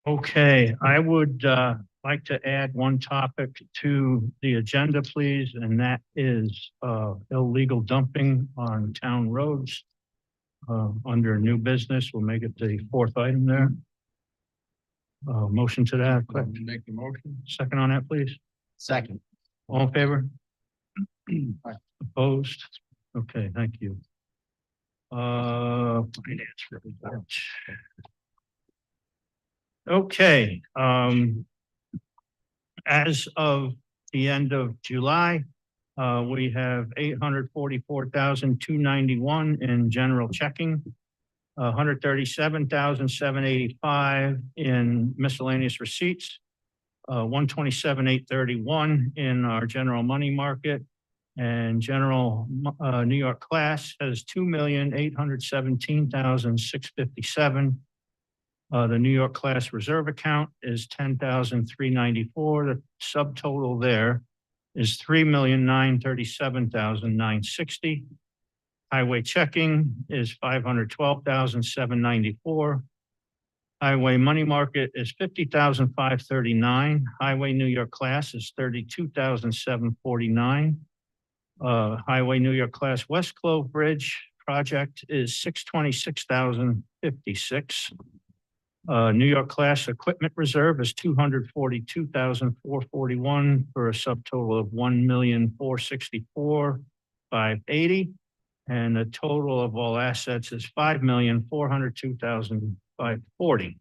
Okay, I would like to add one topic to the agenda, please, and that is illegal dumping on town roads. Under new business, we'll make it the fourth item there. Motion to that. Make the motion. Second on that, please. Second. All in favor? Opposed? Okay, thank you. Finance report. Okay, as of the end of July, we have 844,291 in general checking, 137,785 in miscellaneous receipts, 127,831 in our general money market, and general New York class has 2,817,657. The New York class reserve account is 10,394. The subtotal there is 3,937,960. Highway checking is 512,794. Highway money market is 50,539. Highway New York class is 32,749. Highway New York class West Clove Bridge project is 626,056. New York class equipment reserve is 242,441 for a subtotal of 1,464,580. And the total of all assets is 5,402,540.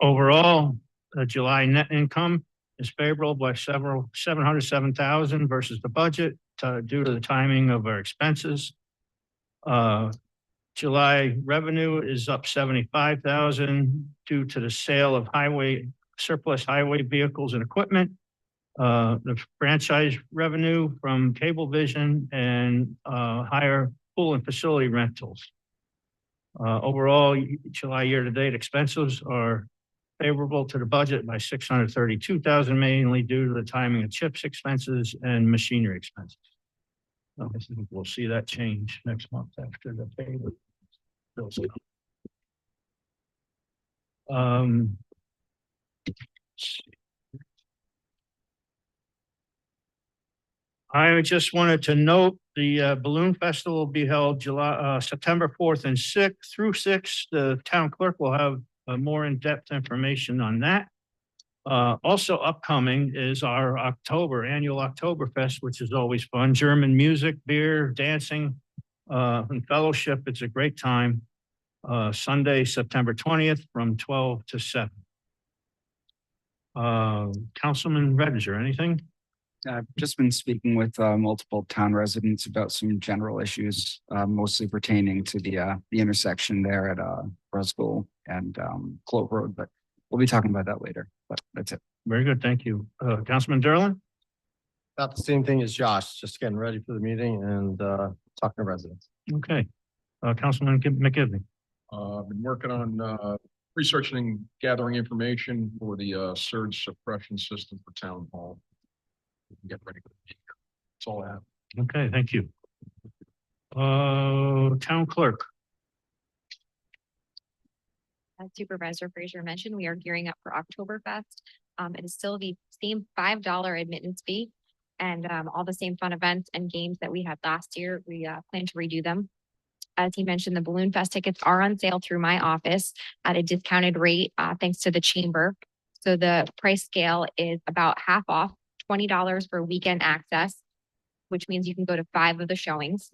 Overall, July net income is favorable by 707,000 versus the budget due to the timing of our expenses. July revenue is up 75,000 due to the sale of surplus highway vehicles and equipment. The franchise revenue from Cablevision and higher pool and facility rentals. Overall, July year-to-date expenses are favorable to the budget by 632,000, mainly due to the timing of chips expenses and machinery expenses. I think we'll see that change next month after the pay bills come. I just wanted to note the Balloon Festival will be held September 4th and 6th through 6th. The town clerk will have more in-depth information on that. Also upcoming is our annual Oktoberfest, which is always fun. German music, beer, dancing, and fellowship. It's a great time. Sunday, September 20th from 12 to 7. Councilman Redinger, anything? I've just been speaking with multiple town residents about some general issues, mostly pertaining to the intersection there at Rusville and Clove Road, but we'll be talking about that later, but that's it. Very good, thank you. Councilman Derlin? About the same thing as Josh, just getting ready for the meeting and talking to residents. Okay. Councilman McGivney? I've been working on researching and gathering information for the surge suppression system for town hall. Get ready for the meeting. That's all I have. Okay, thank you. Town clerk. As Supervisor Frazier mentioned, we are gearing up for Oktoberfest. It is still the same $5 admittance fee and all the same fun events and games that we had last year. We plan to redo them. As he mentioned, the Balloon Fest tickets are on sale through my office at a discounted rate, thanks to the chamber. So the price scale is about half off, $20 for weekend access, which means you can go to 5 of the showings.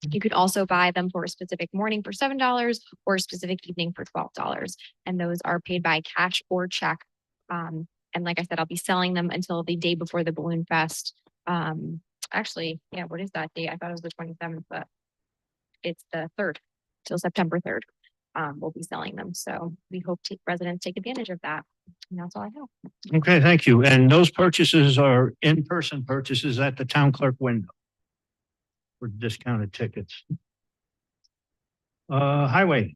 You could also buy them for a specific morning for $7 or a specific evening for $12. And those are paid by cash or check. And like I said, I'll be selling them until the day before the Balloon Fest. Actually, yeah, what is that date? I thought it was the 27th, but it's the 3rd, till September 3rd. We'll be selling them. So we hope residents take advantage of that. And that's all I have. Okay, thank you. And those purchases are in-person purchases at the town clerk window for discounted tickets. Highway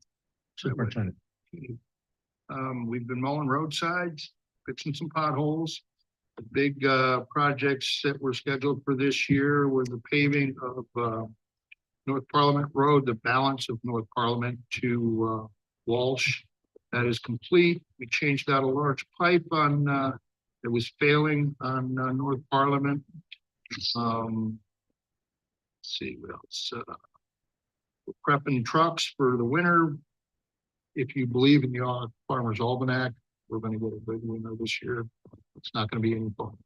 Superintendent. We've been mowing roadsides, fixing some potholes. The big projects that were scheduled for this year were the paving of North Parliament Road, the balance of North Parliament to Walsh. That is complete. We changed out a large pipe on that was failing on North Parliament. Let's see what else. We're prepping trucks for the winter. If you believe in the Farmer's Almanac, we're going to get a big winter this year. It's not going to be any fun.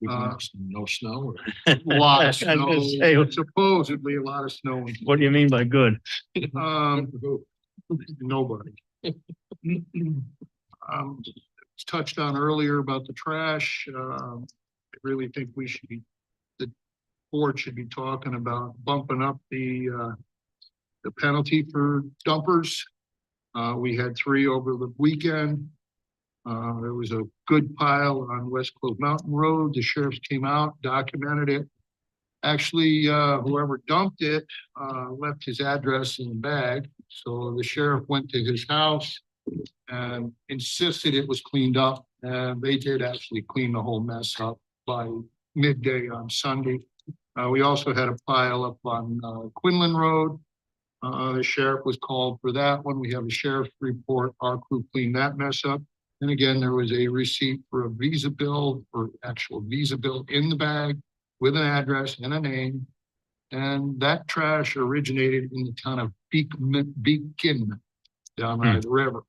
No snow. A lot I of was snow, gonna say, supposedly a lot of snow. what do you mean by good? Nobody. It's touched on earlier about the trash. I really think the board should be talking about bumping up the penalty for dumpers. We had 3 over the weekend. There was a good pile on West Clove Mountain Road. The sheriffs came out, documented it. Actually, whoever dumped it, left his address in the bag. So the sheriff went to his house and insisted it was cleaned up. And they did actually clean the whole mess up by midday on Sunday. We also had a pile up on Quinlan Road. The sheriff was called for that one. We have a sheriff's report. Our crew cleaned that mess up. And again, there was a receipt for a Visa bill, or actual Visa bill in the bag with an address and a name. And that trash originated in the town of Beacon down by the river.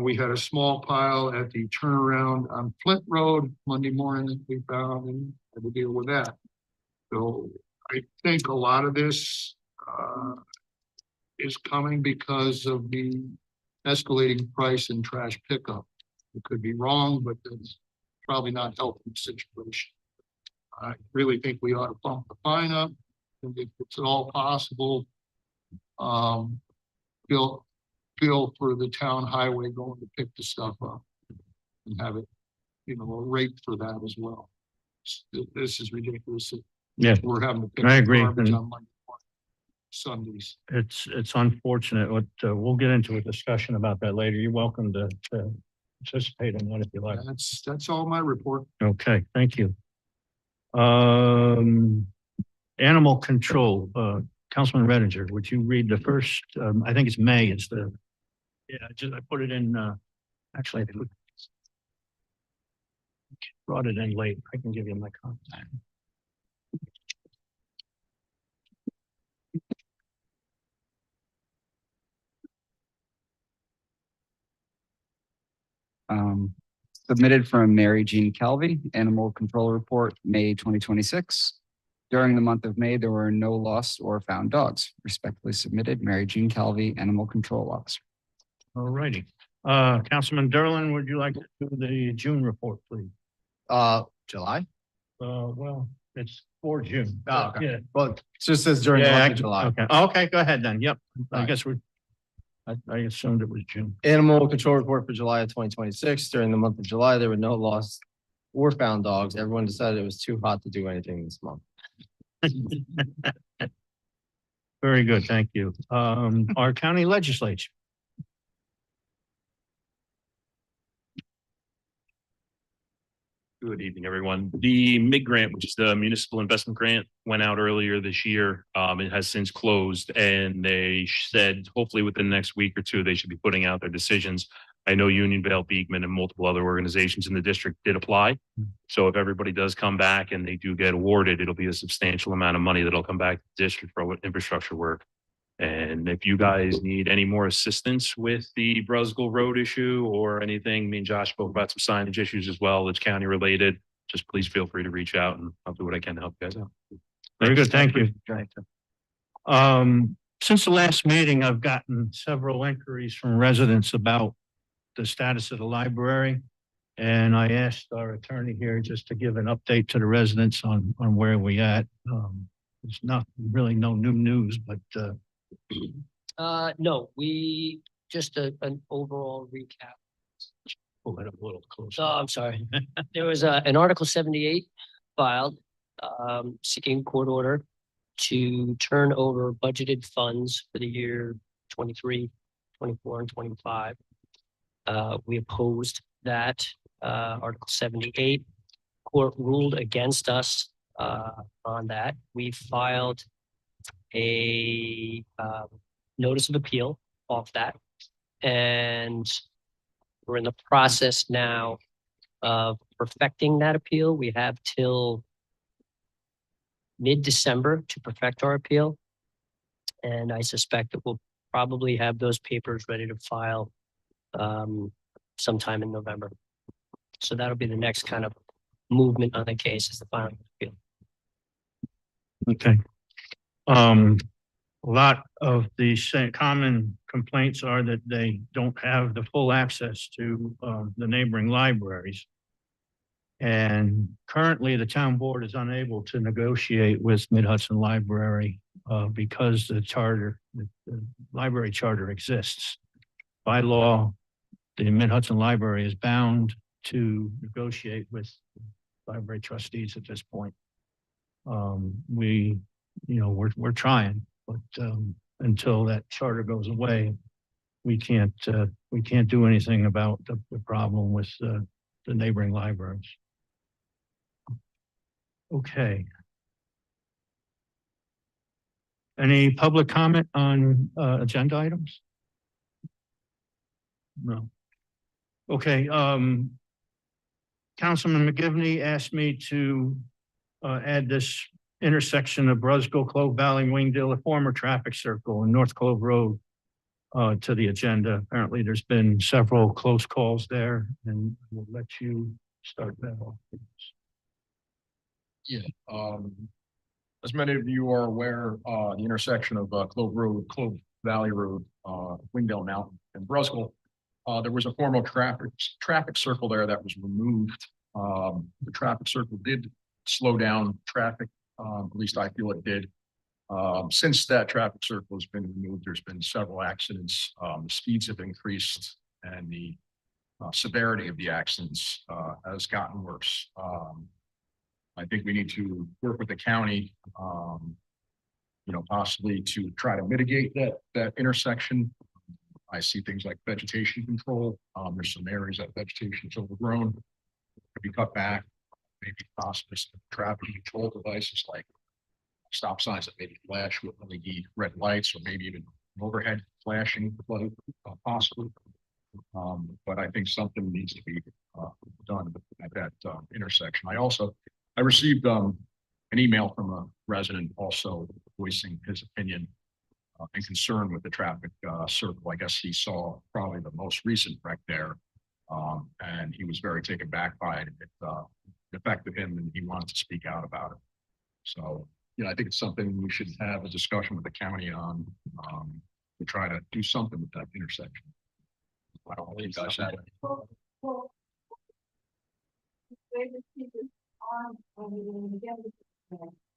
We had a small pile at the turnaround on Flint Road Monday morning that we found, and had to deal with that. So I think a lot of this is coming because of the escalating price in trash pickup. It could be wrong, but it's probably not helping the situation. I really think we ought to bump the fine up, and if it's at all possible, bill for the town highway going to pick the stuff up and have it, a rate for that as well. This is ridiculous. Yeah, We're having to pick I up agree. garbage And on Monday morning, Sundays. it's unfortunate. We'll get into a discussion about that later. You're welcome to participate in that if you like. That's all my report. Okay, thank you. Animal control, Councilman Redinger, would you read the first, I think it's May is the, I put it in, actually, I brought it in late. I can give you my contact. Submitted from Mary Jean Calvi, Animal Control Report, May 2026. During the month of May, there were no lost or found dogs. Respectfully submitted, Mary Jean Calvi, Animal Control Officer. All righty. Councilman Derlin, would you like to do the June report, please? July? Well, it's for June. Oh, okay. Yeah. Well, it just says during the month of July. Okay, go ahead then. Yep. I Right. guess I assumed it was June. Animal control report for July of 2026. During the month of July, there were no lost or found dogs. Everyone decided it was too hot to do anything this month. Very good, thank you. Our county legislature. Good evening, everyone. The MIG grant, which is the municipal investment grant, went out earlier this year. It has since closed, and they said hopefully within the next week or two, they should be putting out their decisions. I know Unionvale, Beekman, and multiple other organizations in the district did apply. So if everybody does come back and they do get awarded, it'll be a substantial amount of money that'll come back to the district for infrastructure work. And if you guys need any more assistance with the Brusgal Road issue or anything, me and Josh spoke about some signage issues as well. It's county related. Just please feel free to reach out and I'll do what I can to help you guys out. Very good, thank you. Since the last meeting, I've gotten several inquiries from residents about the status of the library. And I asked our attorney here just to give an update to the residents on where we at. There's not really no new news, but no, we just an overall recap. pull it up a little closer. Oh, I'm sorry. There was an Article 78 filed, seeking court order to turn over budgeted funds for the year 23, 24, and 25. We opposed that, Article 78. Court ruled against us on that. We filed a notice of appeal off that. And we're in the process now of perfecting that appeal. We have till mid-December to perfect our appeal. And I suspect that we'll probably have those papers ready to file sometime in November. So that'll be the next kind of movement on the case, is the final appeal. Okay. A lot of the same common complaints are that they don't have the full access to the neighboring libraries. And currently, the town board is unable to negotiate with Mid-Hudson Library because the library charter exists. By law, the Mid-Hudson Library is bound to negotiate with library trustees at this point. We're trying, but until that charter goes away, we can't do anything about the problem with the neighboring libraries. Okay. Any public comment on agenda items? No. Okay, Councilman McGivney asked me to add this intersection of Brusco, Clove Valley, Wingdale, a former traffic circle in North Clove Road to the agenda. Apparently, there's been several close calls there, and we'll let you start that off. Yeah, as many of you are aware, the intersection of Clove Road, Clove Valley Road, Wingdale Mountain and Brusco, there was a formal traffic circle there that was removed. The traffic circle did slow down traffic, at least I feel it did. Since that traffic circle has been removed, there's been several accidents. The speeds have increased and the severity of the accidents has gotten worse. I think we need to work with the county, possibly to try to mitigate that intersection. I see things like vegetation control. There's some areas that vegetation is overgrown, could be cut back, maybe possibly some traffic control devices like stop signs that maybe flash with LED red lights, or maybe even overhead flashing, possibly. But I think something needs to be done at that intersection. I received an email from a resident also voicing his opinion and concern with the traffic circle. I guess he saw probably the most recent wreck there, and he was very taken back by it. It affected him, and he wanted to speak out about it. So, I think it's something we should have a discussion with the county on to try to do something with that intersection. I don't know if you guys have it.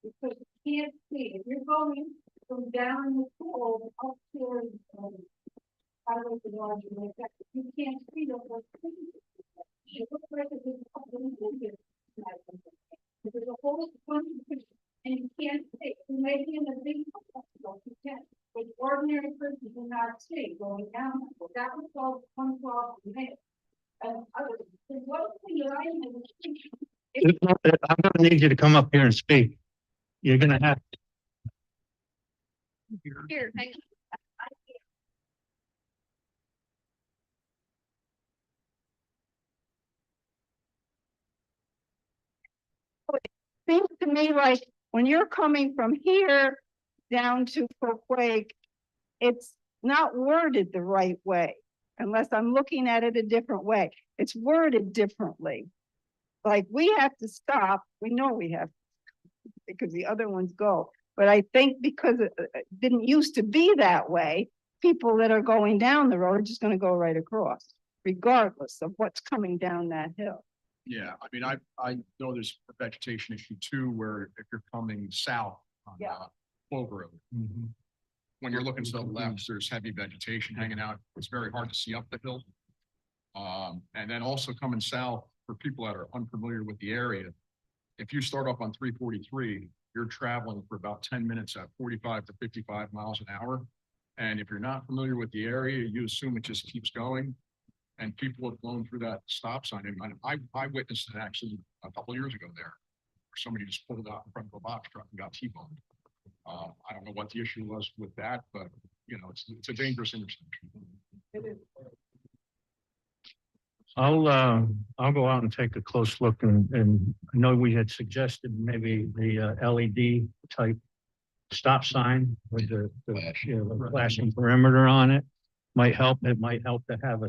Because you can't see, if you're going from down the pool up to highway to large, you can't see the whole thing. It looks like there's a couple of fingers. There's a whole bunch of pictures, and you can't see. You may be in a big hospital, you can't. But ordinary person do not see going down. That was all one off the head. And others, there's one thing that I know. I'm gonna need you to come up here and speak. You're gonna have. Here, hang on. Seems to me like when you're coming from here down to Folkway, it's not worded the right way, unless I'm looking at it a different way. It's worded differently. Like we have to stop. We know we have to, because the other ones go. But I think because it didn't used to be that way, people that are going down the road are just going to go right across, regardless of what's coming down that hill. Yeah, I mean, I know there's a vegetation issue too, where if you're coming south on Clove Road, when you're looking to the left, there's heavy vegetation hanging out. It's very hard to see up the hill. And then also coming south, for people that are unfamiliar with the area, if you start up on 343, you're traveling for about 10 minutes at 45 to 55 miles an hour. And if you're not familiar with the area, you assume it just keeps going. And people have blown through that stop sign. And I witnessed it actually a couple of years ago there, where somebody just pulled out in front of a box truck and got T-boned. I don't know what the issue was with that, but you know, it's a dangerous intersection. I'll go out and take a close look and I know we had suggested maybe the LED type stop sign with the, you know, the flashing perimeter on it might help. It might help to have a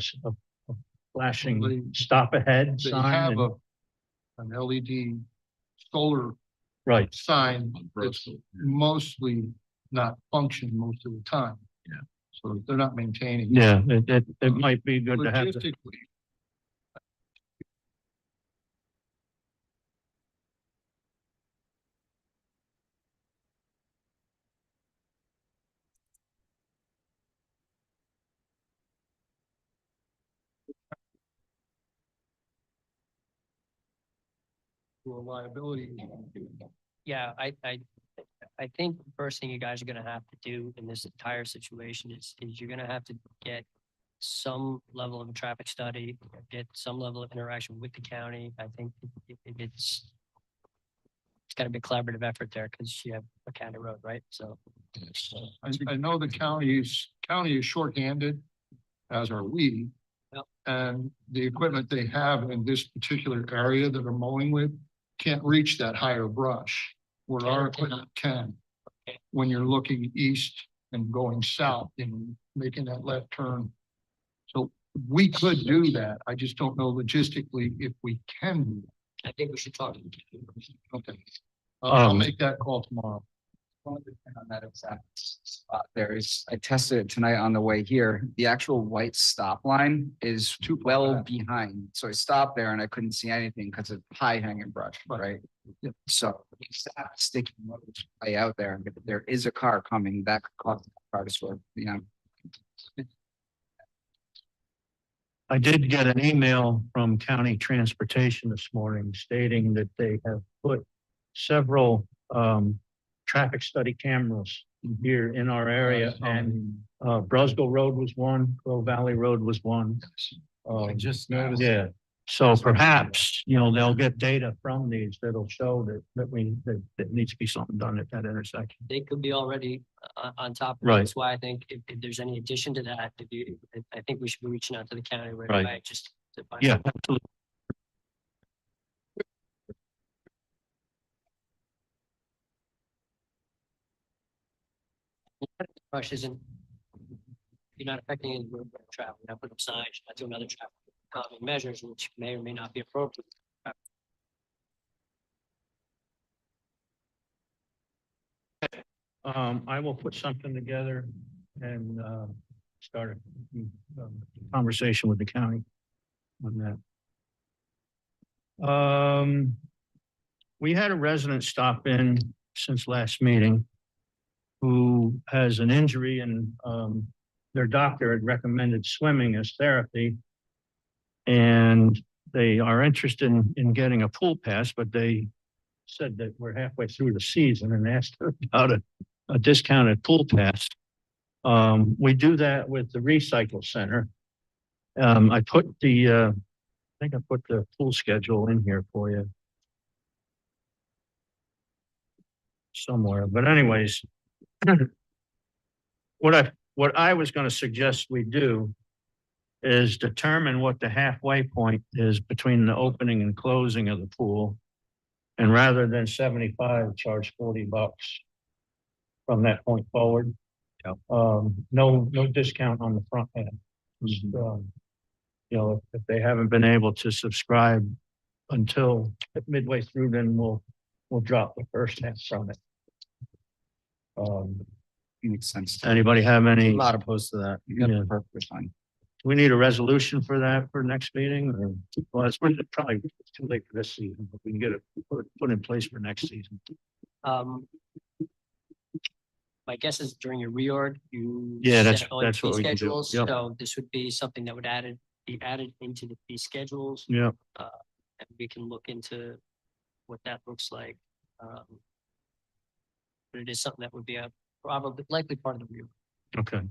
flashing stop ahead They sign. have and- an LED solar Right, sign that's mostly not function most of the time. Yeah. So they're not maintaining. yeah, it might be good to have. the- Logistically, for liability. Yeah, I think the first thing you guys are gonna have to do in this entire situation is you're gonna have to get some level of a traffic study, get some level of interaction with the county. I think it's gotta be a collaborative effort there because you have a county road, right? So. I know the county is shorthanded, as are we. Yep. And the equipment they have in this particular area that they're mowing with can't reach that higher brush. Where our equipment can. Okay. When you're looking east and going south and making that left turn. So we could do that. I just don't know logistically if we can do that. I think we should talk. Okay. I'll Um, make that call tomorrow. On that exact spot there is, I tested it tonight on the way here. The actual white stop line is too well behind. So I stopped there and I couldn't see anything because of high hanging brush, right? So it's that sticky notes way out there, but there is a car coming that could cause the car to swerve, you know. I did get an email from county transportation this morning stating that they have put several traffic study cameras here in our area, and Brosville Road was one, Crow Valley Road was one. I just noticed. Yeah, so perhaps, you know, they'll get data from these that'll show that needs to be something done at that intersection. They could be already on top of it. Right. That's why I think if there's any addition to that, I think we should be reaching out to the county right Right. away, just to find Yeah, out. absolutely. Rush isn't, you're not affecting any road traffic, you're not putting up signs, you're not doing other traffic calming measures, which may or may not be appropriate. I will put something together and start a conversation with the county on that. We had a resident stop in since last meeting who has an injury and their doctor had recommended swimming as therapy. And they are interested in getting a pool pass, but they said that we're halfway through the season and asked about a discounted pool pass. We do that with the recycle center. I put I think I put the pool schedule in here for you. Somewhere, but anyways. What I was going to suggest we do is determine what the halfway point is between the opening and closing of the pool. And rather than 75, charge $40 from that point forward. No discount on the front end. Just, you know, if they haven't been able to subscribe until midway through, then we'll drop the first half from it. Makes sense. Anybody have any? I'm not opposed to that. Yeah. Perfectly fine. We need a resolution for that for next meeting, or, well, it's probably too late for this season, but we can get it put in place for next season. My guess is during your reorg, you. Yeah, set all your that's what fee we can do. schedules. Yep. So this would be something that would be added into the fee schedules. Yeah, And we can look into what that looks like. But it is something that would be probably likely part of the review. okay.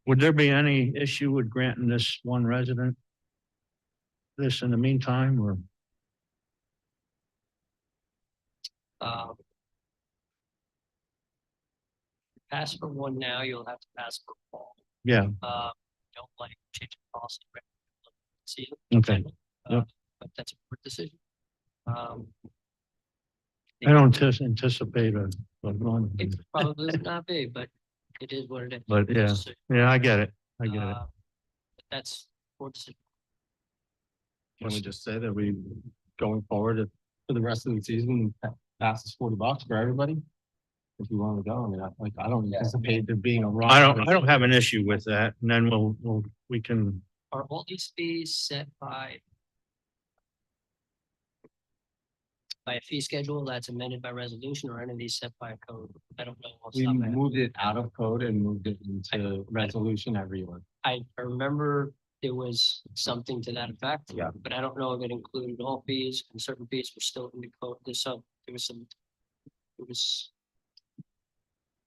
Would there be any issue with granting this one resident this in the meantime, or? pass for one now, you'll have to pass for fall. Yeah, Don't like change policy. Right? See. Okay. Yep. But that's a board decision. Um, I don't anticipate a run, It probably would not be, but it is what it is. but yeah, So, yeah, I get it. I get it. That's board decision. Can we just say that we, going forward for the rest of the season, pass is $40 for everybody? If you want to go, I mean, I don't anticipate there being a run. I don't have an issue with that. And then we can, Are all these fees set by a fee schedule that's amended by resolution, or any of these set by code? I don't know. off the We top of my head. moved it out of code and moved it into resolution every year. I remember there was something to that effect. Yeah. But I don't know if it included all fees, and certain fees were still in the code. There was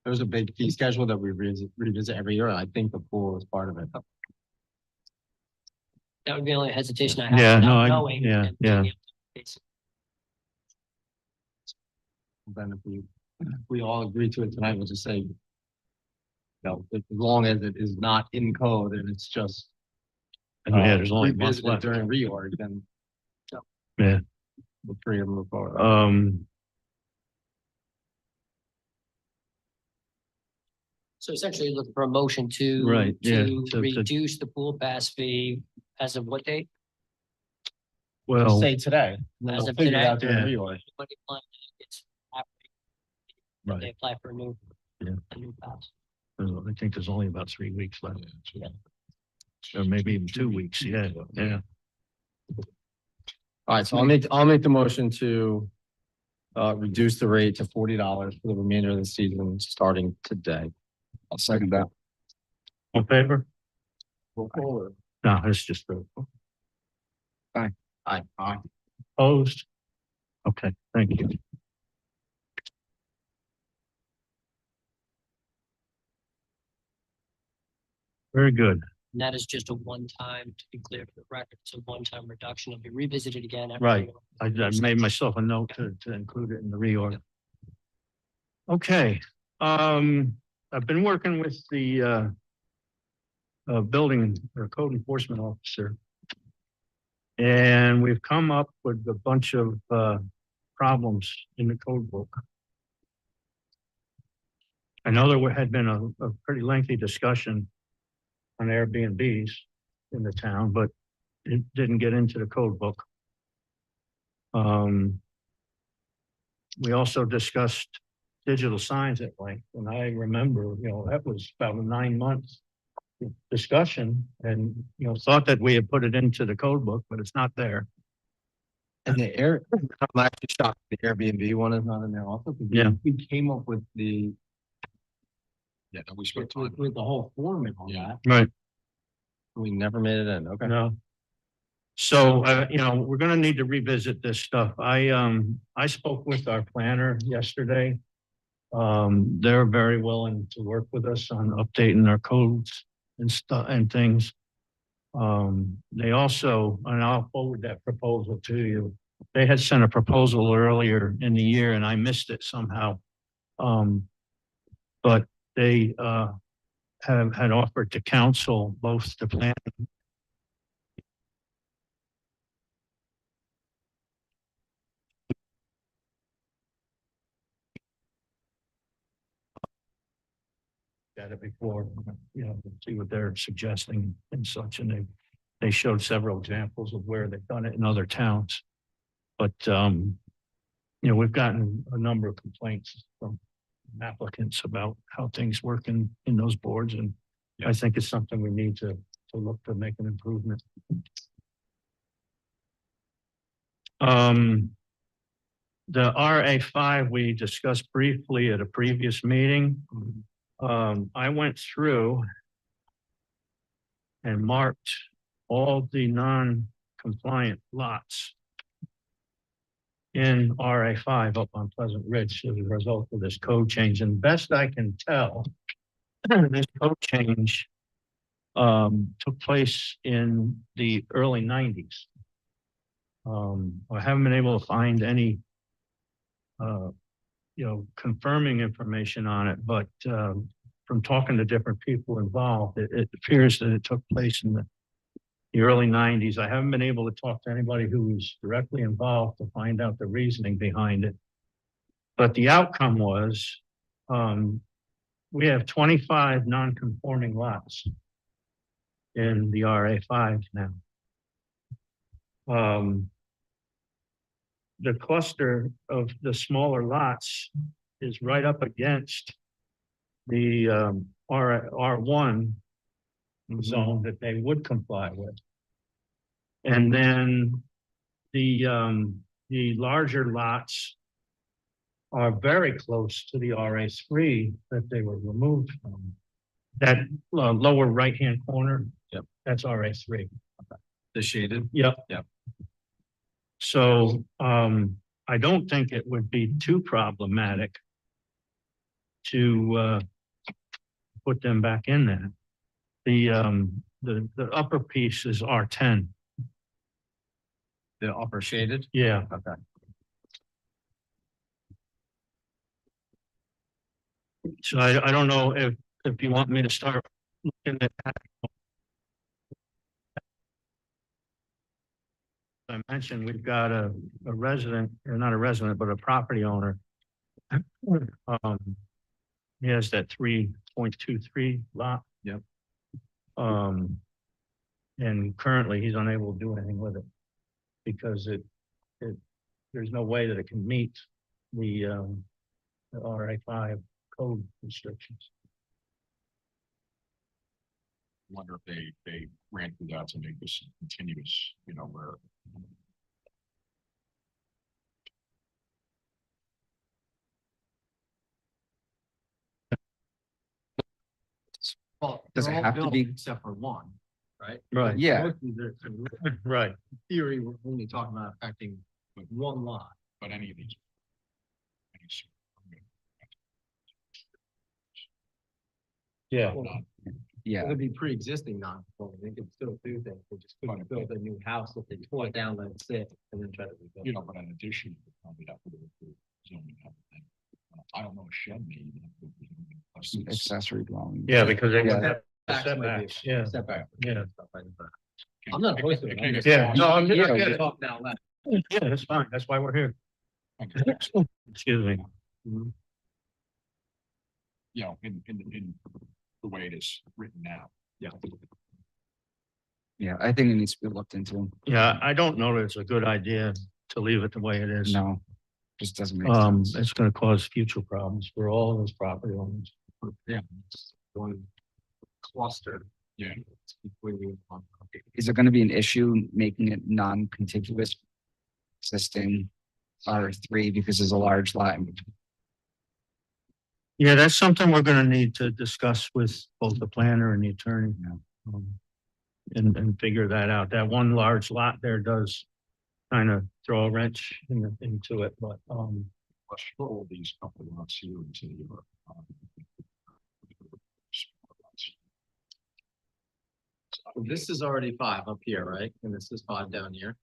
There's a big fee schedule that we revisit every year, and I think the pool is part of it. that would be the only hesitation I have. Yeah, no, not I- knowing yeah, and being yeah. able to base it. Then if we all agree to it tonight, we'll just say, you know, as long as it is not in code and it's just. yeah, there's only a month revisited left. during reorg, then. Yeah. We're free to move forward. So essentially looking for a motion to. Right, yeah, To reduce the pool pass fee as of what date? well, Say today. As We'll of figure it today? out during Yeah. reorg. When they apply, it's after right. they apply for a new. Yeah. A new pass. I think there's only about 3 weeks left. Yeah. Or maybe even 2 weeks. Yeah, yeah. All right, so I'll make the motion to reduce the rate to $40 for the remainder of the season, starting today. I'll second that. All in favor? Roll call. No, it's just. Aye. Opposed? Okay, thank you. Very good. And that is just a one-time, to be clear for the record, it's a one-time reduction. It'll be revisited again. at Right. renewal. I made myself a note to include it in the reorg. Okay, I've been working with the building or code enforcement officer. And we've come up with a bunch of problems in the code book. I know there had been a pretty lengthy discussion on Airbnbs in the town, but it didn't get into the code book. We also discussed digital signs at length, and I remember, that was about a 9 months discussion, and, thought that we had put it into the code book, but it's not there. And I'm actually shocked the Airbnb one is not in there also. 'Cause Yeah. We came up with Yeah, we spent time. with the whole format on Yeah. that. Right. We never made it in, okay. No. So, we're gonna need to revisit this stuff. I spoke with our planner yesterday. They're very willing to work with us on updating our codes and stuff and things. They also, and I'll forward that proposal to you. They had sent a proposal earlier in the year and I missed it somehow. But they, had offered to counsel both the plan. At it before, see what they're suggesting and such, and they showed several examples of where they've done it in other towns. But, we've gotten a number of complaints from applicants about how things work in those boards, and I think it's something we need to look to make an improvement. The RA5 we discussed briefly at a previous meeting. I went through and marked all the non-compliant lots in RA5 up on Pleasant Ridge as a result of this code change. And best I can tell, this code change took place in the early 90s. I haven't been able to find any confirming information on it, but from talking to different people involved, it appears that it took place in the early nineties. I haven't been able to talk to anybody who was directly involved to find out the reasoning behind it. But the outcome was, we have 25 non-conforming lots in the RA5 now. The cluster of the smaller lots is right up against the R1 zone that they would comply with. And then the larger lots are very close to the RA3 that they were removed from. That lower right-hand corner. Yep. That's RA3. The shaded. Yep. Yep. So, I don't think it would be too problematic to, put them back in there. The upper piece is R10. The upper shaded. Yeah. Okay. So I don't know if you want me to start looking at that. I mentioned we've got a resident, or not a resident, but a property owner. He has that 3.23 lot. Yep. And currently he's unable to do anything with it because there's no way that it can meet the RA5 code restrictions. Wonder if they ran through that to make this continuous, where. Well, Does it they're all have to built be? Except for one, right? Right. Yeah. Mostly they're- Right. in theory, we're only talking about affecting like one lot. But any of these. Yeah. Yeah, It could be pre-existing non-conforming, they could still do things, they just couldn't build a new house if they tore it down, let it sit, and then try to rebuild. But in addition, you probably have to go through zoning. I don't know, a shed maybe. accessory dwelling. Yeah, because they Yeah. would have Setbacks might be- setbacks. Yeah. Setback. Yeah. Stuff like that. I'm not opposed to it. I'm just- Yeah. No, I'm Yeah, just- we talk now, let- Yeah, that's fine. That's why we're here. Excuse me. In the way it is written now. Yeah. Yeah, I think it needs to be looked into. Yeah, I don't know that it's a good idea to leave it the way it is. No, just doesn't make sense. It's gonna cause future problems for all those property owners. Yeah. One cluster. Yeah. It's completely on- Is it gonna be an issue making it non-contiguous? Existing R3 because there's a large lot in between. Yeah, that's something we're gonna need to discuss with both the planner and the attorney. Yeah. And figure that out. That one large lot there does kind of throw a wrench into it, but, Let's roll these couple of lots here into your. This is already 5 up here, right? And this is 5 down here.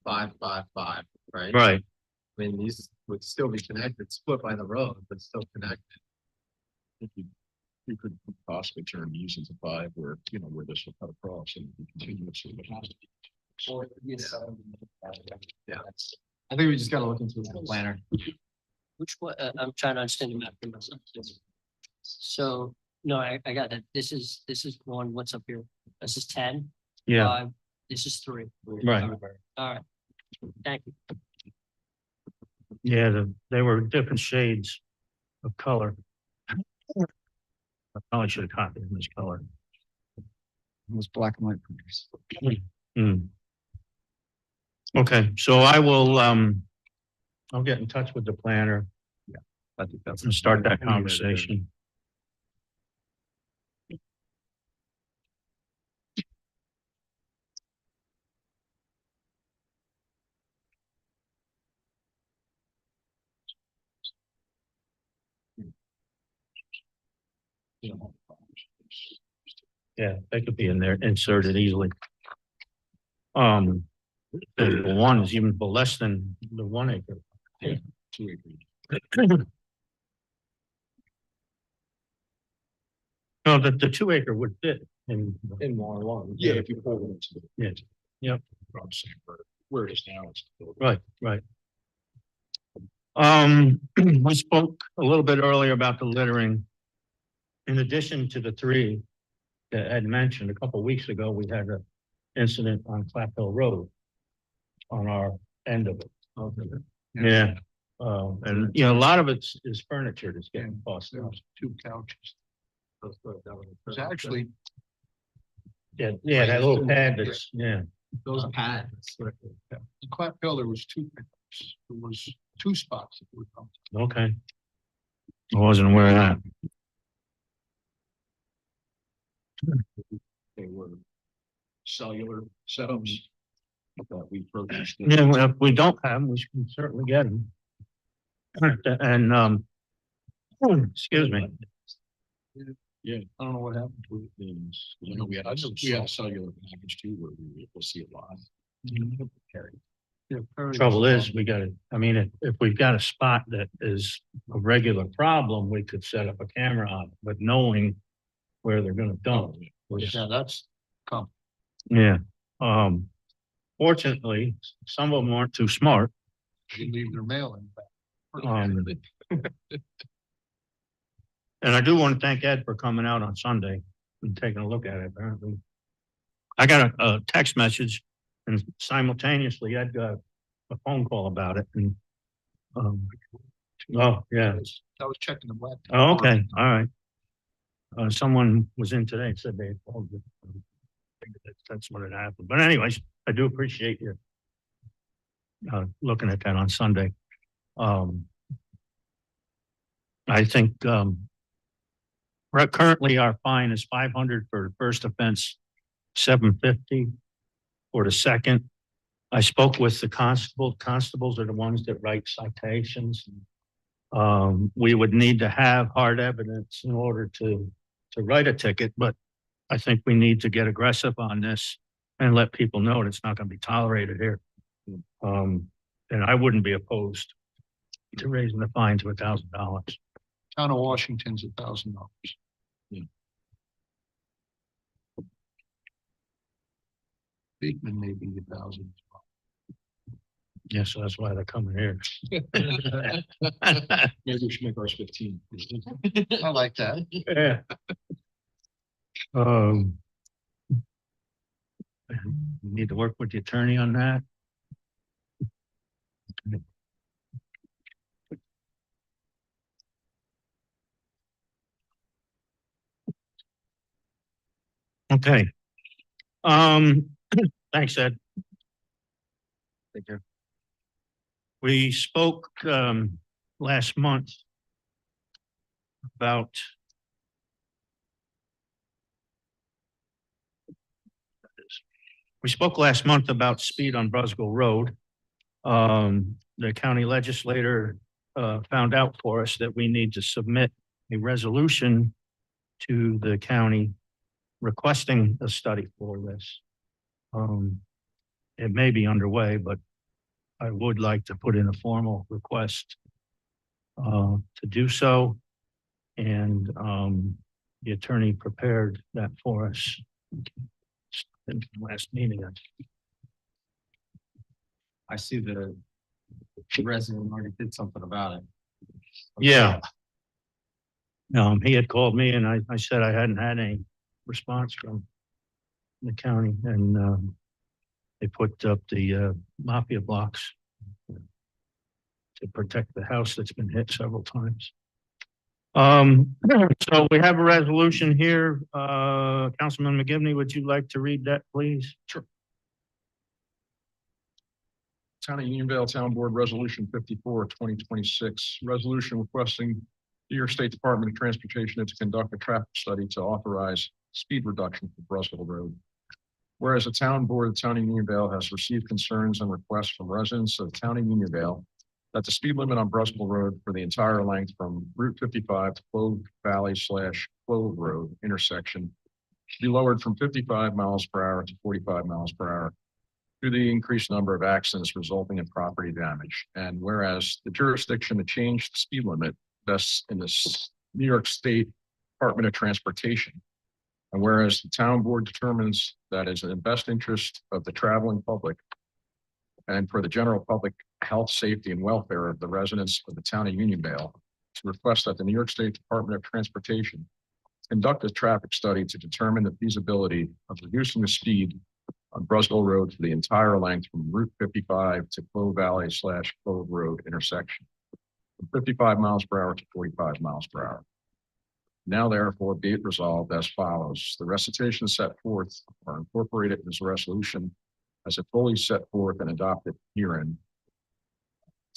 5, 5, 5, right? right. I mean, these would still be connected, split by the road, but still connected. You could possibly turn these into 5 where, where this will cut across and be continuous. It has to be. Yeah. I think we just gotta look into the planner. Which one, I'm trying to understand the map for myself. So, no, I got that. This is one, what's up here? This is 10. Yeah, 5, this is 3. Right. All right. Thank you. yeah, they were different shades of color. I probably should have copied them this color. It was black and white pictures. Hmm. Okay, so I will, I'll get in touch with the planner I think that's. and start that conversation. Yeah, they could be in there, inserted easily. The one is even less than the 1 acre. 2 acres. No, the 2 acre would fit in. In R1. Yeah, if you pull it into the. Yeah. Yep. I'm saying where it is now, it's. Right, right. We spoke a little bit earlier about the littering. In addition to the 3 that Ed mentioned, a couple of weeks ago, we had an incident on Clap Hill Road on our end of it. Yeah. And, you know, a lot of it is furniture that's getting tossed There out. was 2 couches. It's actually, Yeah, that little pad that's, yeah. Those pads. in Clap Hill, there was 2 pickups. There was 2 spots. That were dumped. Okay. I wasn't aware of that. They were cellular setups that we purchased. Yeah, well, if we don't have them, we can certainly get them. And, excuse me. Yeah, I don't know what happened to it. You know, we had a cellular package too, where we were able to see it live. Trouble is, we gotta, I mean, if we've got a spot that is a regular problem, we could set up a camera on it, but knowing where they're gonna dump. Yeah, that's come. Yeah, fortunately, some of them aren't too smart. They leave their mail in back. And I do want to thank Ed for coming out on Sunday and taking a look at it, apparently. I got a text message and simultaneously Ed got a phone call about it and, oh, yeah. I was checking the web. Oh, okay, all right. Someone was in today and said they had called you. That's what had happened. But anyways, I do appreciate you looking at that on Sunday. I think currently our fine is 500 for the first offense, 750 for the second. I spoke with the constable. Constables are the ones that write citations. We would need to have hard evidence in order to write a ticket, but I think we need to get aggressive on this and let people know that it's not going to be tolerated here. And I wouldn't be opposed to raising the fine to $1,000. Town of Washington's $1,000. Yeah. Beekman may be 1,000. Yeah, so that's why they're coming here. Maybe we should make ours 15. I like that. Yeah. We need to work with the attorney on that. Okay. Thanks, Ed. Thank you. We spoke last month about speed on Brusco Road. The county legislator found out for us that we need to submit a resolution to the county requesting a study for this. It may be underway, but I would like to put in a formal request to do so. And the attorney prepared that for us in the last meeting. I see the resident already did something about it. Yeah. He had called me and I said I hadn't had any response from the county and they put up the mafia blocks to protect the house that's been hit several times. So we have a resolution here. Councilman McGivney, would you like to read that, please? Sure. Town of Unionville Town Board Resolution 54, 2026, resolution requesting the New York State Department of Transportation to conduct a traffic study to authorize speed reduction for Brusco Road. Whereas the town board of the Town of Unionville has received concerns and requests from residents of the Town of Unionville that the speed limit on Brusco Road for the entire length from Route 55 to Clove Valley / Clove Road intersection be lowered from 55 miles per hour to 45 miles per hour due to the increased number of accidents resulting in property damage. And whereas the jurisdiction to change the speed limit vests in the New York State Department of Transportation. And whereas the town board determines that is in the best interest of the traveling public and for the general public health, safety, and welfare of the residents of the town of Unionville, to request that the New York State Department of Transportation conduct a traffic study to determine the feasibility of reducing the speed on Brusville Road for the entire length from Route 55 to Clove Valley / Clove Road intersection, from 55 miles per hour to 45 miles per hour. Now therefore be it resolved as follows. The recitations set forth are incorporated in this resolution as it fully set forth and adopted herein.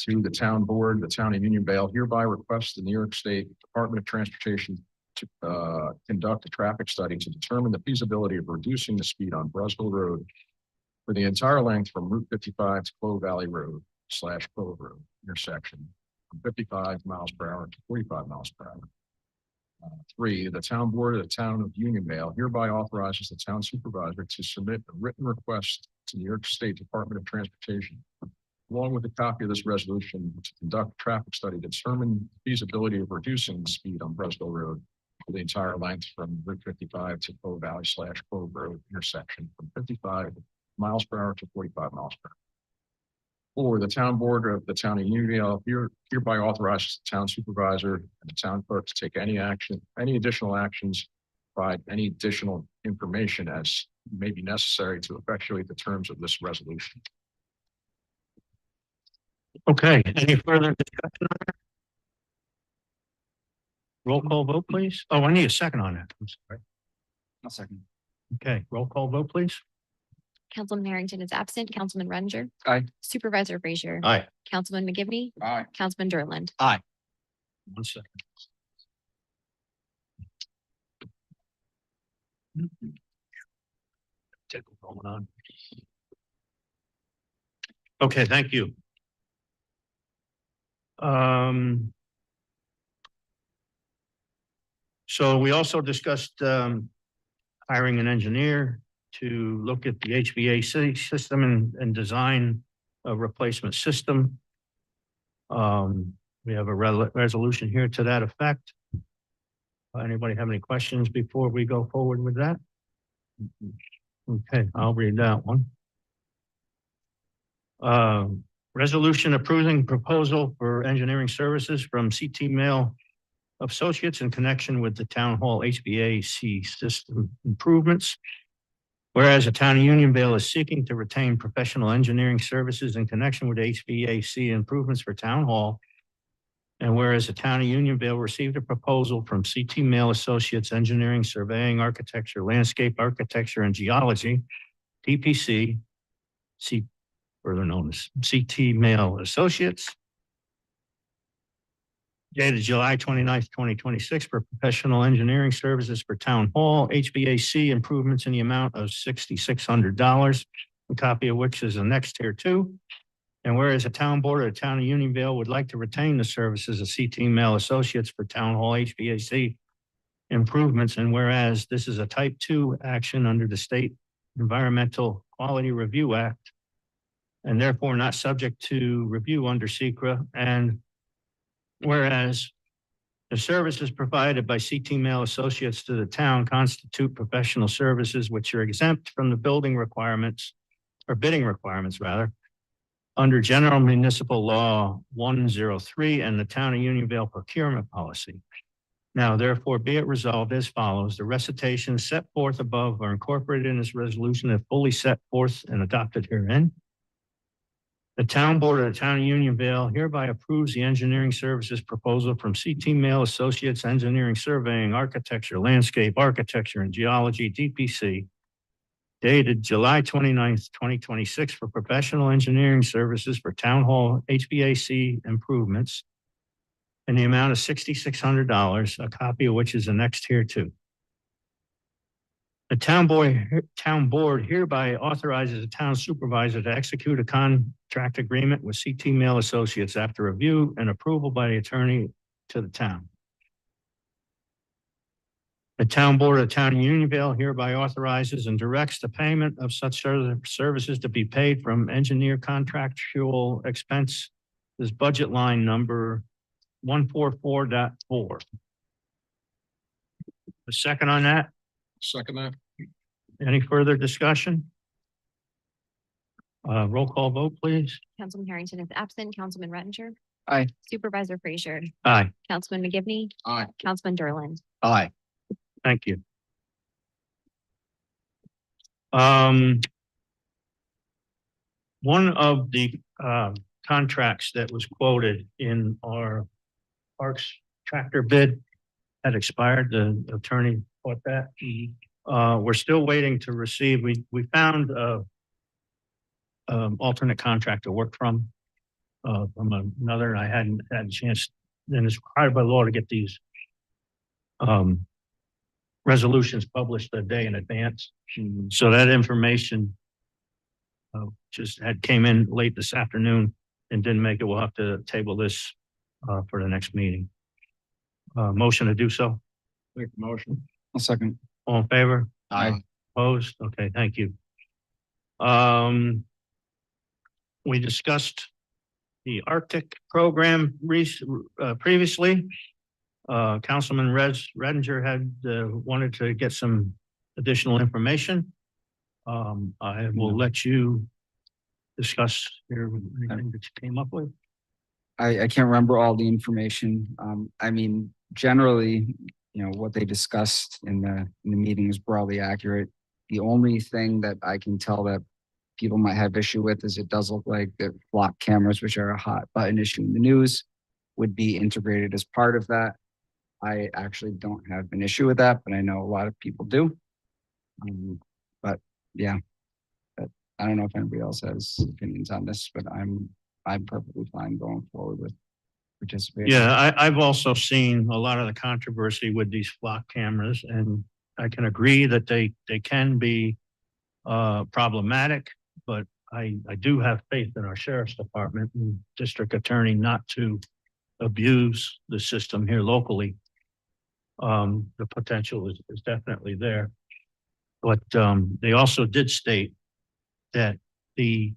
To the town board, the town of Unionville hereby requests the New York State Department of Transportation to conduct a traffic study to determine the feasibility of reducing the speed on Brusville Road for the entire length from Route 55 to Clove Valley Road / Clove Road intersection from 55 miles per hour to 45 miles per hour. 3, the town board of the town of Unionville hereby authorizes the town supervisor to submit a written request to New York State Department of Transportation, along with a copy of this resolution, to conduct a traffic study to determine the feasibility of reducing the speed on Brusville Road for the entire length from Route 55 to Clove Valley / Clove Road intersection from 55 miles per hour to 45 miles per hour. 4, the town board of the town of Unionville hereby authorizes the town supervisor and the town clerk to take any additional actions, provide any additional information as may be necessary to effectuate the terms of this resolution. Okay, any further discussion on that? Roll call vote, please. Oh, I need a second on that. I'm sorry. I'll second. Okay, roll call vote, please. Councilman Harrington is absent. Councilman Reninger. Aye. Supervisor Frazier. Aye. Councilman McGivney. Aye. Councilman Durland. 1 second. Tickle going on. Okay, thank you. So we also discussed hiring an engineer to look at the HVAC system and design a replacement system. We have a resolution here to that effect. Anybody have any questions before we go forward with that? Okay, I'll read that one. Resolution approving proposal for engineering services from CT Mail Associates in connection with the Town Hall HVAC system improvements. Whereas the town of Unionville is seeking to retain professional engineering services in connection with HVAC improvements for Town Hall. And whereas the town of Unionville received a proposal from CT Mail Associates Engineering, Surveying, Architecture, Landscape Architecture, and Geology, DPC, further known as CT Mail Associates, dated July 29th, 2026, for professional engineering services for Town Hall HVAC improvements in the amount of $6,600, a copy of which is annexed here too. And whereas the town board of the town of Unionville would like to retain the services of CT Mail Associates for Town Hall HVAC improvements, and whereas this is a type 2 action under the State Environmental Quality Review Act, and therefore not subject to review under SECRA, and whereas the services provided by CT Mail Associates to the town constitute professional services which are exempt from the building requirements, or bidding requirements rather, under General Municipal Law 103 and the Town of Unionville procurement policy. Now, therefore, be it resolved as follows. The recitations set forth above are incorporated in this resolution and fully set forth and adopted herein. The town board of the town of Unionville hereby approves the engineering services proposal from CT Mail Associates Engineering, Surveying, Architecture, Landscape Architecture, and Geology, DPC, dated July 29th, 2026, for professional engineering services for Town Hall HVAC improvements in the amount of $6,600, a copy of which is annexed here too. The town board hereby authorizes the town supervisor to execute a contract agreement with CT Mail Associates after review and approval by the attorney to the town. The town board of the town of Unionville hereby authorizes and directs the payment of such services to be paid from engineer contractual expense. This budget line number 144.4. A second on that? Second that. Any further discussion? Roll call vote, please. Councilman Harrington is absent. Councilman Rettinger. Aye. Supervisor Frazier, Aye, Councilman McGivney, Aye. Councilman Derland. Aye. thank you. One of the contracts that was quoted in our Parks tractor bid had expired. The attorney caught that. We're still waiting to receive. We found alternate contract to work from another. I hadn't had a chance, and it's required by law to get these resolutions published a day in advance. So that information just came in late this afternoon and didn't make it. We'll have to table this for the next meeting. Motion to do so. Make the motion. I'll second. All in favor? Aye. Opposed? Okay, thank you. We discussed the Arctic program previously. Councilman Redinger had wanted to get some additional information. I will let you discuss anything that you came up with. I can't remember all the information. I mean, generally, you know, what they discussed in the meeting is broadly accurate. The only thing that I can tell that people might have issue with is it does look like the flock cameras, which are a hot button issue in the news, would be integrated as part of that. I actually don't have an issue with that, but I know a lot of people do. But yeah, but I don't know if anybody else has opinions on this, but I'm perfectly fine going forward with participating. Yeah, I've also seen a lot of the controversy with these flock cameras, and I can agree that they can be problematic, but I do have faith in our sheriff's department and district attorney not to abuse the system here locally. The potential is definitely there. But they also did state that the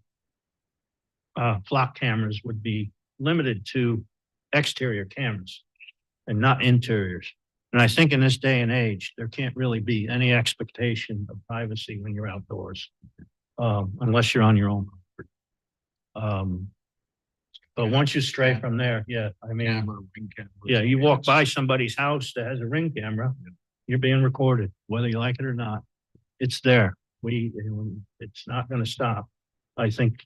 flock cameras would be limited to exterior cameras and not interiors. And I think in this day and age, there can't really be any expectation of privacy when you're outdoors, unless you're on your own property. But once you stray from there, yeah, I mean, Camera, ring camera. yeah, you walk by somebody's house that has a ring camera, you're being recorded, whether you like it or not. It's there. It's not going to stop. I think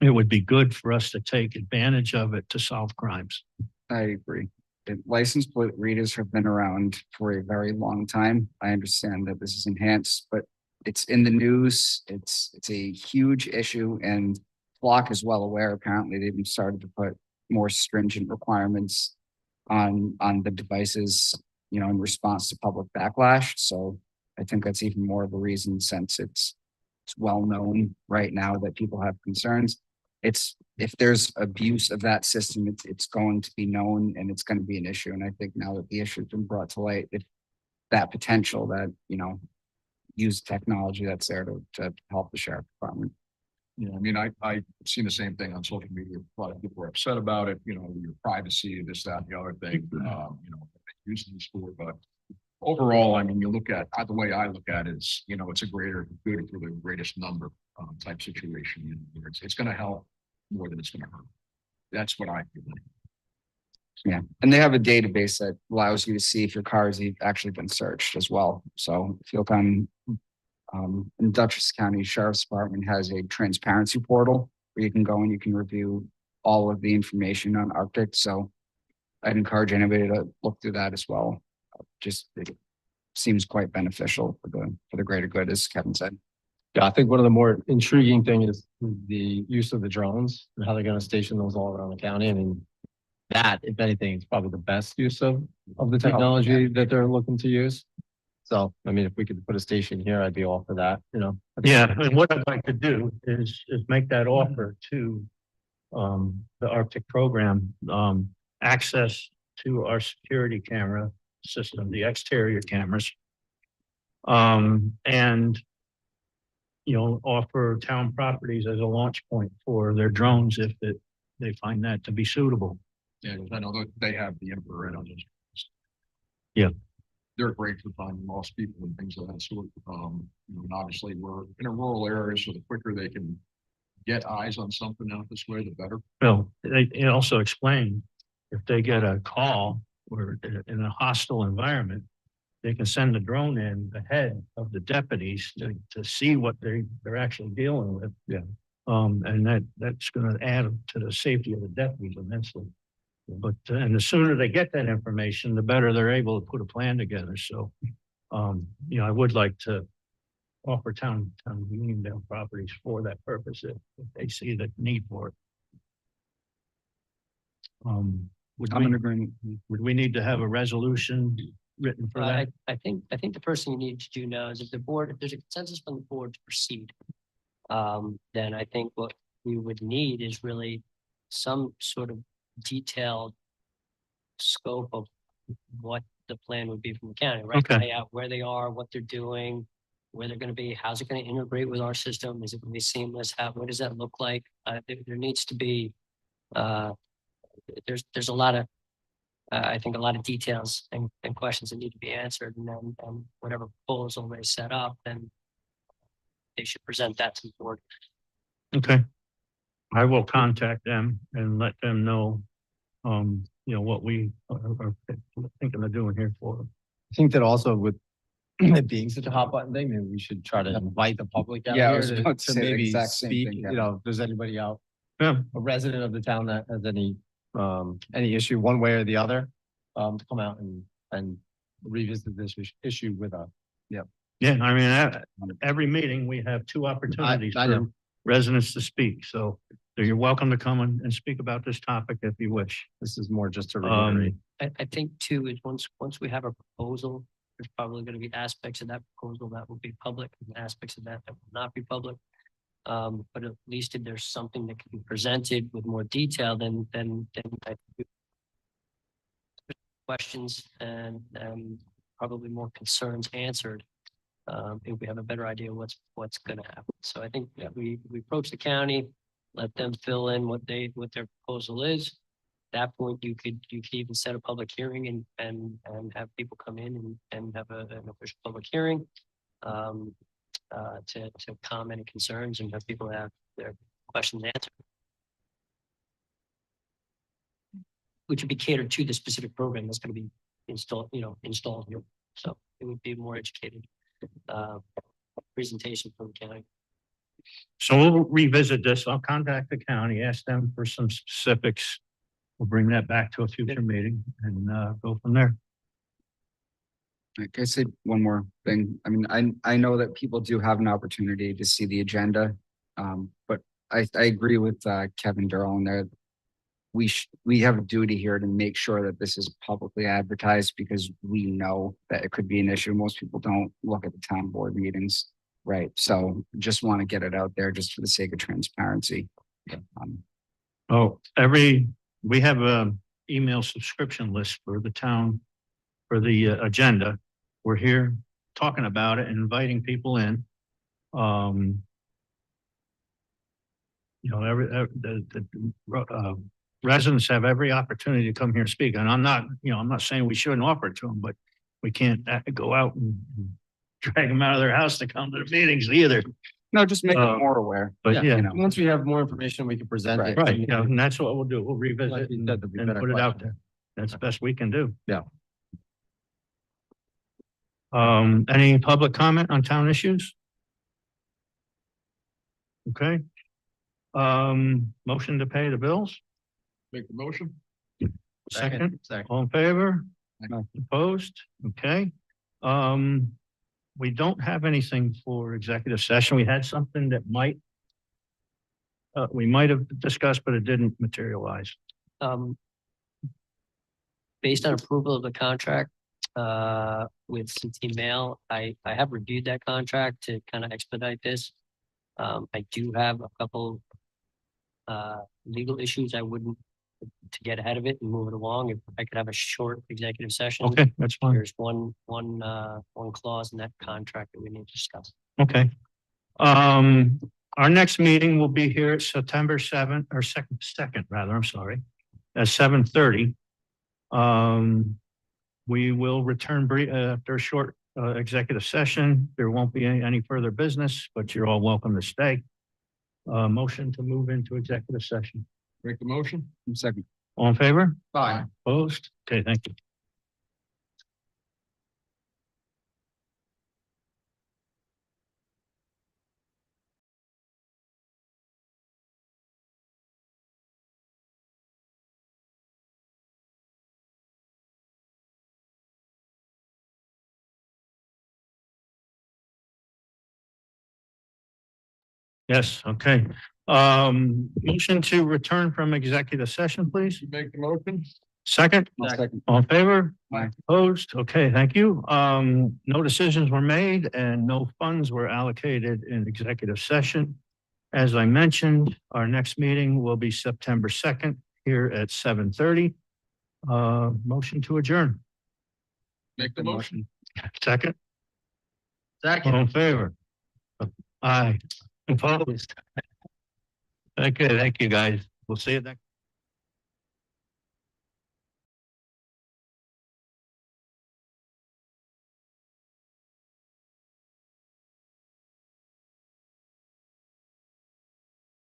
it would be good for us to take advantage of it to solve crimes. I agree. The license plate readers have been around for a very long time. I understand that this is enhanced, but it's in the news. It's a huge issue, and Flock is well aware. Apparently, they've started to put more stringent requirements on the devices, you know, in response to public backlash. So I think that's even more of a reason, since it's well known right now that people have concerns. If there's abuse of that system, it's going to be known and it's going to be an issue. And I think now that the issue has been brought to light, if that potential that, you know, use technology that's there to help the sheriff department. Yeah, I mean, I've seen the same thing on social media. A lot of people are upset about it, you know, your privacy, this, that, and the other thing, you know, using this for, but overall, I mean, you look at, the way I look at it is, you know, it's a greater good for the greatest number type situation. You know, it's going to help more than it's going to hurt. That's what I feel. Yeah, and they have a database that allows you to see if your car has actually been searched as well. So if you look on in Dutchess County Sheriff's Department has a transparency portal where you can go and you can review all of the information on Arctic. So I'd encourage anybody to look through that as well. Just it seems quite beneficial for the greater good, as Kevin said. Yeah, I think one of the more intriguing thing is the use of the drones and how they're going to station those all around the county. I mean, that, if anything, is probably the best use of the technology that they're looking to use. So, I mean, if we could put a station here, I'd be all for that, you know. Yeah, and what I'd like to do is make that offer to the Arctic program, access to our security camera system, the exterior cameras. And you know, offer town properties as a launch point for their drones if they find that to be suitable. Yeah, I know that they have the infrared on those. Yeah. they're great for finding lost people and things of that sort. And obviously we're in a rural area, so the quicker they can get eyes on something out this way, the better. Well, it also explained if they get a call or in a hostile environment, they can send the drone in ahead of the deputies to see what they're actually dealing with. Yeah. And that's gonna add to the safety of the deputies immensely. But, and the sooner they get that information, the better they're able to put a plan together. So, I would like to offer town Uniondale properties for that purpose if they see the need for it. Would I'm in we, agreement. would we need to have a resolution written for that? I think the first thing you need to do now is if there's a consensus from the board to proceed. Then I think what we would need is really some sort of detailed scope of what the plan would be from the county, right? Okay. Lay out where they are, what they're doing, where they're gonna be, how's it gonna integrate with our system? Is it gonna be seamless? What does that look like? There needs to be, there's a lot of, I think a lot of details and questions that need to be answered, and then, whatever proposal they set up, then they should present that to the board. Okay. I will contact them and let them know, what we are thinking of doing here for them. I think that also with it being such a hot button thing, maybe we should try to invite the public out Yeah, I here was to about to say the maybe exact same speak, thing, you Kevin. know, if there's anybody out, Yeah, a resident of the town that has any issue one way or the other, to come out and revisit this issue with us. yeah, I mean, every meeting, we have two opportunities I for know. residents to speak, so you're welcome to come and speak about this topic if you wish. This is more just to reiterate. I think too, is once we have a proposal, there's probably gonna be aspects of that proposal that will be public and aspects of that will not be public. But at least if there's something that can be presented with more detail, then I think questions and probably more concerns answered. If we have a better idea what's gonna happen. So I think that we approach the county, let them fill in what their proposal is. At that point, you could even set a public hearing and have people come in and have an official public hearing. To comment and concerns and have people have their questions answered. Which would be catered to the specific program that's going to be installed here. So it would be more educated presentation from the county. So we'll revisit this. I'll contact the county, ask them for some specifics. We'll bring that back to a future meeting and go from there. Can I say one more thing? I mean, I know that people do have an opportunity to see the agenda. But I agree with Kevin Durrell in there. We have a duty here to make sure that this is publicly advertised because we know that it could be an issue. Most people don't look at the town board meetings, right? So just want to get it out there just for the sake of transparency. We have a email subscription list for the town for the agenda. We're here talking about it and inviting people in. The residents have every opportunity to come here and speak. And I'm not saying we shouldn't offer it to them, but we can't go out and drag them out of their house to come to the meetings either. No, just make them more aware. But you yeah, know. Once we have more information, we can present it. right, and that's what we'll do. We'll revisit Like you and said, there'll be better put it out questions. there. That's the best we can do. Yeah. Any public comment on town issues? Okay. Motion to pay the bills? Make the motion. Second, Second. all in favor? No. Opposed? Okay. We don't have anything for executive session. We had something that we might have discussed, but it didn't materialize. Based on approval of the contract with CT Mail, I have reviewed that contract to kind of expedite this. I do have a couple legal issues I wouldn't to get ahead of it and move it along. If I could have a short executive session. Okay, that's fine. There's one clause in that contract that we need to discuss. Okay. Our next meeting will be here September 7th or second rather, I'm sorry, at 7:30. We will return after a short executive session. There won't be any further business, but you're all welcome to stay. Motion to move into executive session. Make the motion? Second. All in favor? Aye. Opposed? Okay, thank you. Yes, okay. Motion to return from executive session, please. You make the motion? Second, Second. all in favor? Aye. Opposed? Okay, thank you. No decisions were made and no funds were allocated in executive session. As I mentioned, our next meeting will be September 2nd here at 7:30. Motion to adjourn. Make the motion. Second. All in favor? Aye. Opposed? Okay, thank you, guys. We'll see you next.